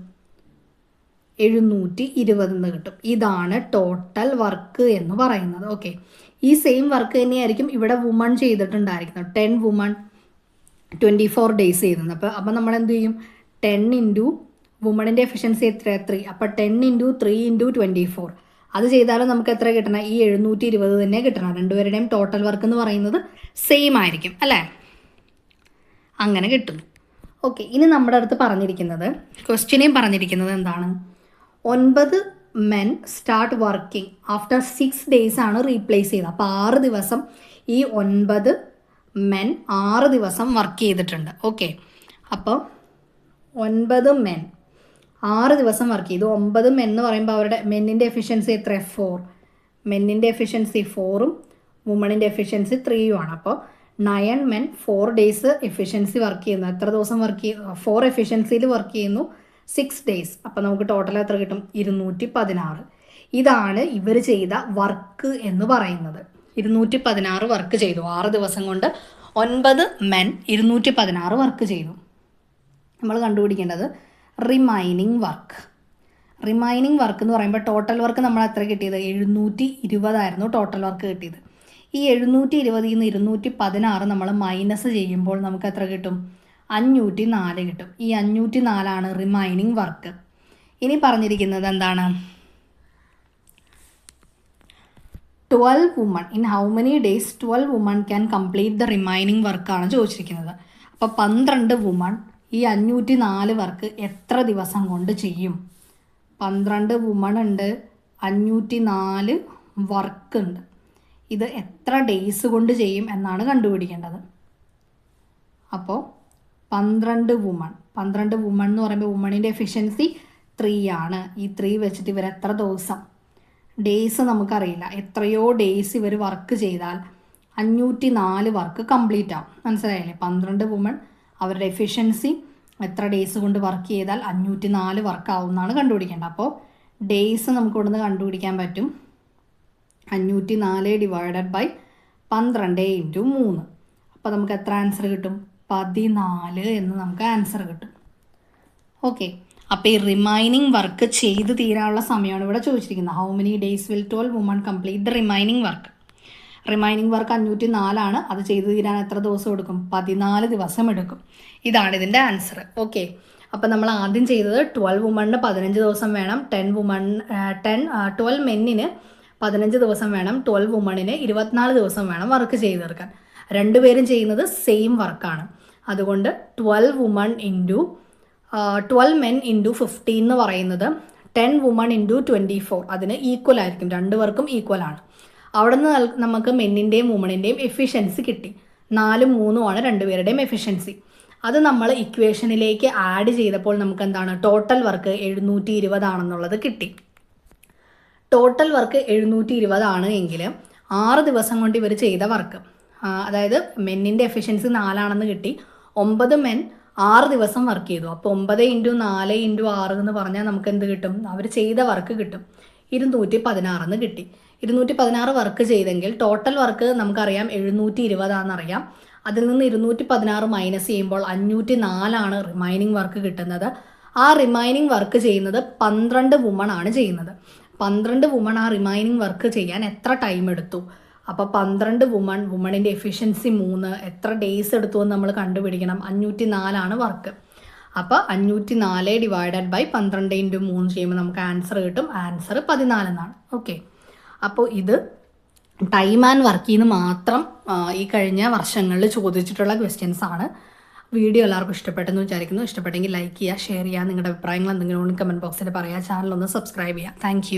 720 എന്ന് കിട്ടും. ഇതാണ് ടോട്ടൽ വർക്ക് എന്ന് പറയുന്നത്. ഓക്കെ, ഈ സെയിം വർക്ക് തന്നെയായിരിക്കും ഇവിടെ വുമൺ ചെയ്തിട്ടുണ്ടായിരിക്കുന്നത്. 10 വുമൺ 24 ഡേയ്സ് ചെയ്യുന്നത്. അപ്പോൾ നമ്മൾ എന്ത് ചെയ്യും? 10 ഇൻറ്റു വുമണിൻ്റെ എഫിഷ്യൻസി എത്ര? 3. അപ്പോൾ 10 ഇൻറ്റു 3 ഇൻറ്റു 24 അത് ചെയ്താലും നമുക്ക് എത്ര കിട്ടണം? ഈ 720 തന്നെ കിട്ടണം. രണ്ടുപേരുടെയും ടോട്ടൽ വർക്ക് എന്ന് പറയുന്നത് സെയിം ആയിരിക്കും അല്ലേ? അങ്ങനെ കിട്ടുന്നു. ഓക്കെ, ഇനി നമ്മുടെ അടുത്ത് പറഞ്ഞിരിക്കുന്നത് ക്വസ്റ്റ്യനെയും പറഞ്ഞിരിക്കുന്നത് എന്താണ്? 9 men start working after 6 days ആണ് റീപ്ലേസ് ചെയ്തത്. അപ്പോൾ 6 ദിവസം ഈ 9 മെൻ 6 ദിവസം വർക്ക് ചെയ്തിട്ടുണ്ട്. ഓക്കെ, അപ്പോൾ 9 മെൻ 6 ദിവസം വർക്ക് ചെയ്തു. 9 മെൻ എന്ന് പറയുമ്പോൾ അവരുടെ മെന്നിൻ്റെ എഫിഷ്യൻസി എത്ര? 4. മെന്നിൻ്റെ എഫിഷ്യൻസി 4ഉം വുമണിൻ്റെ എഫിഷ്യൻസി 3ഉം ആണ്. അപ്പോൾ 9 മെൻ 4 ഡേയ്സ് എഫിഷ്യൻസി വർക്ക് ചെയ്യുന്നു. എത്ര ദിവസം വർക്ക് ചെയ്യുന്നു? 4 എഫിഷ്യൻസിയിൽ വർക്ക് ചെയ്യുന്നു 6 ഡേയ്സ്. അപ്പോൾ നമുക്ക് ടോട്ടൽ എത്ര കിട്ടും? 216. ഇതാണ് ഇവർ ചെയ്ത വർക്ക് എന്ന് പറയുന്നത്. 216 വർക്ക് ചെയ്തു. 6 ദിവസം കൊണ്ട് 9 മെൻ 216 വർക്ക് ചെയ്തു. നമ്മൾ കണ്ടുപിടിക്കേണ്ടത് റിമൈനിങ് വർക്ക്. റിമൈനിങ് വർക്ക് എന്ന് പറയുമ്പോൾ ടോട്ടൽ വർക്ക് നമ്മൾ എത്ര കിട്ടിയത്? 720 ആയിരുന്നു ടോട്ടൽ വർക്ക് കിട്ടിയത്. ഈ 720ൽ നിന്ന് 216 നമ്മൾ മൈനസ് ചെയ്യുമ്പോൾ നമുക്ക് എത്ര കിട്ടും? 504 കിട്ടും. ഈ 504 റിമൈനിങ് വർക്ക്. ഇനി പറഞ്ഞിരിക്കുന്നത് എന്താണ്? 12 woman in how many days 12 woman can complete the remaining വർക്കാണ് ചോദിച്ചിരിക്കുന്നത്. അപ്പോൾ 12 വുമൺ ഈ 504 വർക്ക് എത്ര ദിവസം കൊണ്ട് ചെയ്യും? 12 വുമൺ ഉണ്ട്, 504 വർക്ക് ഉണ്ട്. ഇത് എത്ര ഡേയ്സ് കൊണ്ട് ചെയ്യും എന്നാണ് കണ്ടുപിടിക്കേണ്ടത്. അപ്പോൾ 12 വുമൺ എന്ന് പറയുമ്പോൾ വുമണിൻ്റെ എഫിഷ്യൻസി 3 ആണ്. ഈ 3 വെച്ചിട്ട് ഇവർ എത്ര ദിവസം? ഡേയ്സ് നമുക്കറിയില്ല. എത്രയോ ഡേയ്സ് ഇവർ വർക്ക് ചെയ്താൽ 504 വർക്ക് കംപ്ലീറ്റ് ആവും. മനസ്സിലായില്ലേ? 12 വുമൺ അവരുടെ എഫിഷ്യൻസി എത്ര ഡേയ്സ് കൊണ്ട് വർക്ക് ചെയ്താൽ 504 വർക്ക് ആവും എന്നാണ് കണ്ടുപിടിക്കേണ്ടത്. അപ്പോൾ ഡേയ്സ് നമുക്ക് ഇവിടുന്ന് കണ്ടുപിടിക്കാൻ പറ്റും. 504 ഡിവൈഡഡ് ബൈ 12 ഇൻറ്റു 3. അപ്പോൾ നമുക്ക് എത്ര ആൻസർ കിട്ടും? 14 എന്ന് നമുക്ക് ആൻസർ കിട്ടും. ഓക്കെ, അപ്പോൾ ഈ റിമൈനിങ് വർക്ക് ചെയ്ത് തീരാനുള്ള സമയമാണ് ഇവിടെ ചോദിച്ചിരിക്കുന്നത്. How many days will 12 woman complete the remaining work? Remaining work 504 ആണ്. അത് ചെയ്തു തീരാൻ എത്ര ദിവസം എടുക്കും? 14 ദിവസം എടുക്കും. ഇതാണ് ഇതിൻ്റെ ആൻസർ. ഓക്കെ, അപ്പോൾ നമ്മൾ ആദ്യം ചെയ്തത് 12 വുമണിന് 15 ദിവസം വേണം, 12 മെന്നിന് 15 ദിവസം വേണം, 12 വുമണിന് 24 ദിവസം വേണം വർക്ക് ചെയ്ത് തീർക്കാൻ. രണ്ടുപേരും ചെയ്യുന്നത് സെയിം വർക്കാണ്. അതുകൊണ്ട് 12 വുമൺ ഇൻറ്റു 12 മെൻ ഇൻറ്റു 15 എന്ന് പറയുന്നത് 10 വുമൺ ഇൻറ്റു 24 അതിന് ഈക്വൽ ആയിരിക്കും, രണ്ടുപേർക്കും ഈക്വൽ ആണ്. അവിടെ നിന്ന് നമുക്ക് മെന്നിൻ്റെയും വുമണിൻ്റെയും എഫിഷ്യൻസി കിട്ടി. 4ഉം 3ഉം ആണ് രണ്ടുപേരുടെയും എഫിഷ്യൻസി. അത് നമ്മൾ ഇക്വേഷനിലേക്ക് ആഡ് ചെയ്തപ്പോൾ നമുക്ക് എന്താണ് ടോട്ടൽ വർക്ക് 720 ആണെന്നുള്ളത് കിട്ടി. ടോട്ടൽ വർക്ക് 720 ആണ് എങ്കിൽ 6 ദിവസം കൊണ്ട് ഇവർ ചെയ്ത വർക്ക്, അതായത് മെന്നിൻ്റെ എഫിഷ്യൻസി 4 ആണെന്ന് കിട്ടി. 9 മെൻ 6 ദിവസം വർക്ക് ചെയ്തു. അപ്പോൾ 9 ഇൻറ്റു 4 ഇൻറ്റു 6 എന്ന് പറഞ്ഞാൽ നമുക്ക് എന്ത് കിട്ടും? അവർ ചെയ്ത വർക്ക് കിട്ടും, 216 എന്ന് കിട്ടി. 216 വർക്ക് ചെയ്തെങ്കിൽ ടോട്ടൽ വർക്ക് നമുക്കറിയാം 720 ആണെന്നറിയാം. അതിൽ നിന്ന് 216 മൈനസ് ചെയ്യുമ്പോൾ 504 ആണ് റിമൈനിങ് വർക്ക് കിട്ടുന്നത്. ആ റിമൈനിങ് വർക്ക് ചെയ്യുന്നത് 12 വുമൺ ആണ് ചെയ്യുന്നത്. 12 വുമൺ ആ റിമൈനിങ് വർക്ക് ചെയ്യാൻ എത്ര ടൈം എടുത്തു? അപ്പോൾ 12 വുമണിൻ്റെ എഫിഷ്യൻസി 3, എത്ര ഡേയ്സ് എടുത്തു എന്ന് നമ്മൾ കണ്ടുപിടിക്കണം. 504 ആണ് വർക്ക്. അപ്പോൾ 504 ഡിവൈഡഡ് ബൈ 12 ഇൻറ്റു 3 ചെയ്യുമ്പോൾ നമുക്ക് ആൻസർ കിട്ടും. ആൻസർ 14 എന്നാണ്. ഓക്കെ, അപ്പോൾ ഇത് ടൈം ആൻഡ് വർക്കിൽ നിന്ന് മാത്രം ഈ കഴിഞ്ഞ വർഷങ്ങളിൽ ചോദിച്ചിട്ടുള്ള ക്വസ്റ്റ്യൻസ് ആണ്. വീഡിയോ എല്ലാവർക്കും ഇഷ്ടപ്പെട്ടെന്ന് വിചാരിക്കുന്നു. ഇഷ്ടപ്പെട്ടെങ്കിൽ ലൈക്ക് ചെയ്യുക, ഷെയർ ചെയ്യുക, നിങ്ങളുടെ അഭിപ്രായങ്ങൾ എന്തെങ്കിലും കമൻറ്റ് ബോക്സിൽ പറയുക. ചാനൽ ഒന്ന് സബ്സ്ക്രൈബ് ചെയ്യുക. താങ്ക്